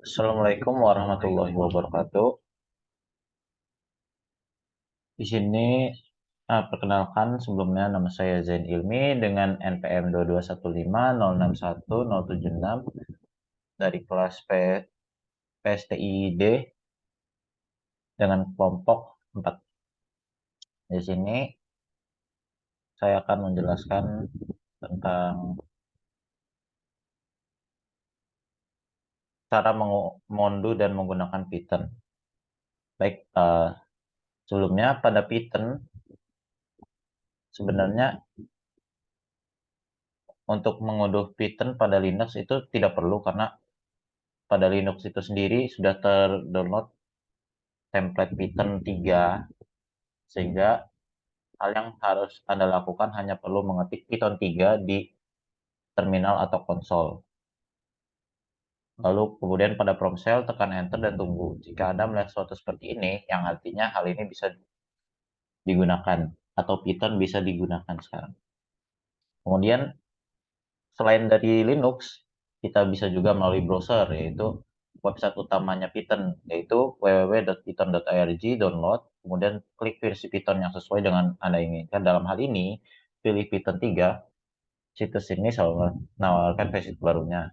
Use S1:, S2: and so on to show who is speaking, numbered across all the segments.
S1: Assalamualaikum warahmatullahi wabarakatuh. Di sini perkenalkan sebelumnya nama saya Zain Ilmi dengan NPM 22150610076 dari kelas PSTID dengan kelompok 4. Di sini saya akan menjelaskan tentang cara mengunduh dan menggunakan Python. Baik, sebelumnya pada Python sebenarnya untuk mengunduh Python pada Linux itu tidak perlu karena pada Linux itu sendiri sudah terdownload template Python 3, sehingga hal yang harus Anda lakukan hanya perlu mengetik Python 3 di terminal atau konsol. Lalu kemudian pada prompt cell tekan enter dan tunggu. Jika Anda melihat sesuatu seperti ini, yang artinya hal ini bisa digunakan atau Python bisa digunakan sekarang. Kemudian selain dari Linux, kita bisa juga melalui browser, yaitu website utamanya Python, yaitu www.python.org, download, kemudian klik versi Python yang sesuai dengan Anda inginkan. Dalam hal ini, pilih Python 3, situs ini selalu menawarkan versi barunya.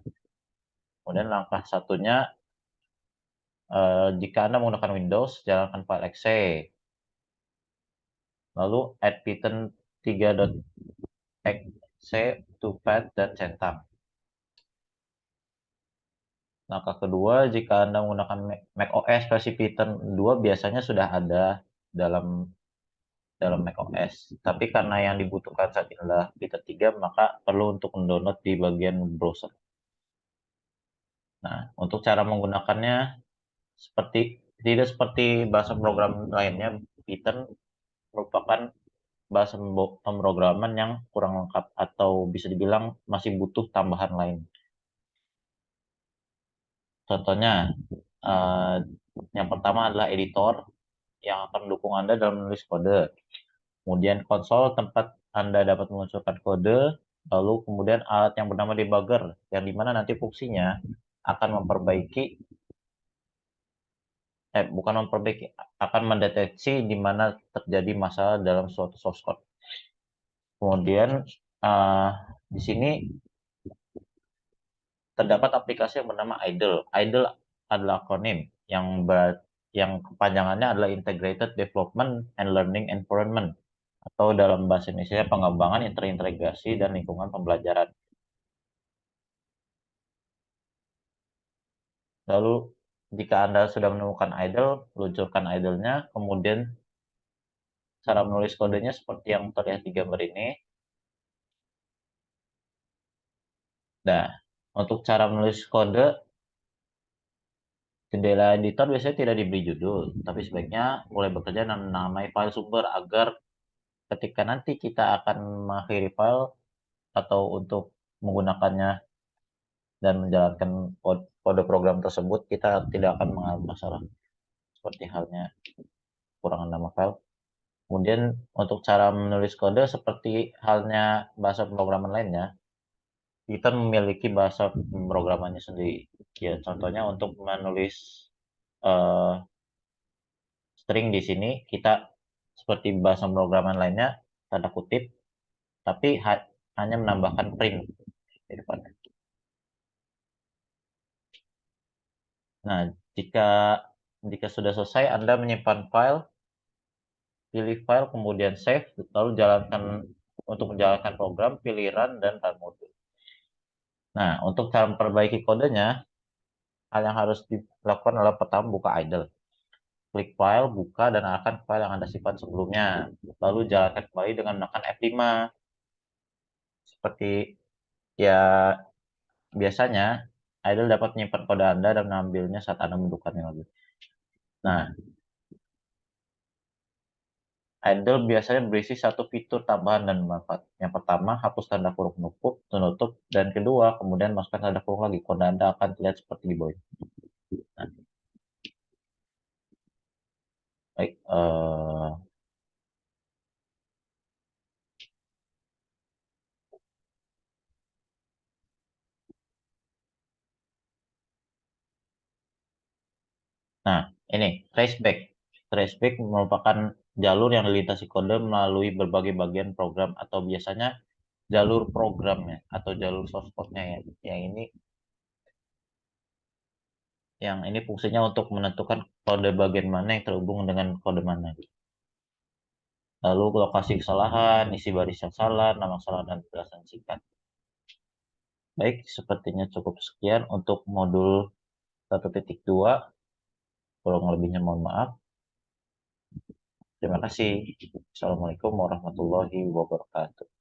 S1: Kemudian langkah satunya, jika Anda menggunakan Windows, jalankan file exe, lalu add python 3.exe to path dan centang. Langkah kedua, jika Anda menggunakan macOS versi Python 2 biasanya sudah ada dalam dalam macOS. Tapi karena yang dibutuhkan saat ini adalah Python 3, maka perlu untuk mendownload di bagian browser. Nah, untuk cara menggunakannya tidak seperti bahasa program lainnya, Python merupakan bahasa pemrograman yang kurang lengkap atau bisa dibilang masih butuh tambahan lain. Contohnya, eh, yang pertama adalah editor yang akan mendukung Anda dalam menulis kode. Kemudian konsol tempat Anda dapat mengunculkan kode, lalu kemudian alat yang bernama debugger, yang dimana nanti fungsinya akan bukan memperbaiki, akan mendeteksi di mana terjadi masalah dalam suatu source code. Kemudian uh, di sini terdapat aplikasi yang bernama Idle. Idle adalah akronim yang kepanjangannya adalah Integrated Development and Learning Environment, atau dalam bahasa Indonesia pengembangan terintegrasi dan lingkungan pembelajaran. Lalu jika Anda sudah menemukan idle, luncurkan idle-nya, kemudian cara menulis kodenya seperti yang terlihat di gambar ini. Nah, untuk cara menulis kode, jendela editor biasanya tidak diberi judul, tapi sebaiknya mulai bekerja dengan menamai file sumber agar ketika nanti kita akan mengakhiri file atau untuk menggunakannya dan menjalankan kode program tersebut, kita tidak akan mengalami masalah seperti halnya kekurangan nama file. Kemudian untuk cara menulis kode seperti halnya bahasa pemrograman lainnya, kita memiliki bahasa pemrogramannya sendiri. Ya, contohnya untuk menulis uh, string di sini kita seperti bahasa pemrograman lainnya, tanda kutip, tapi hanya menambahkan print di depannya. Nah, jika jika sudah selesai, Anda menyimpan file, pilih file, kemudian save, lalu jalankan untuk menjalankan program, pilih run dan run mode. Nah, untuk cara memperbaiki kodenya, hal yang harus dilakukan adalah pertama buka idle. Klik file, buka, dan arahkan file yang Anda simpan sebelumnya. Lalu jalankan kembali dengan menekan F5. Seperti ya biasanya, idle dapat menyimpan kode Anda dan mengambilnya saat Anda membutuhkannya lagi. Nah, idle biasanya berisi satu fitur tambahan dan bermanfaat. Yang pertama, hapus tanda kurung penutup, dan kedua, kemudian masukkan tanda kurung lagi. Kode Anda akan terlihat seperti di bawah. Nah, baik, Nah, ini traceback. Traceback merupakan jalur yang dilintasi kode melalui berbagai bagian program atau biasanya jalur programnya atau jalur source code-nya ya. Yang ini fungsinya untuk menentukan kode bagian mana yang terhubung dengan kode mana. Lalu lokasi kesalahan, isi baris yang salah, nama salah, dan penjelasan singkat. Baik, sepertinya cukup sekian untuk modul 1.2. Kurang lebihnya mohon maaf. Terima kasih. Assalamualaikum warahmatullahi wabarakatuh.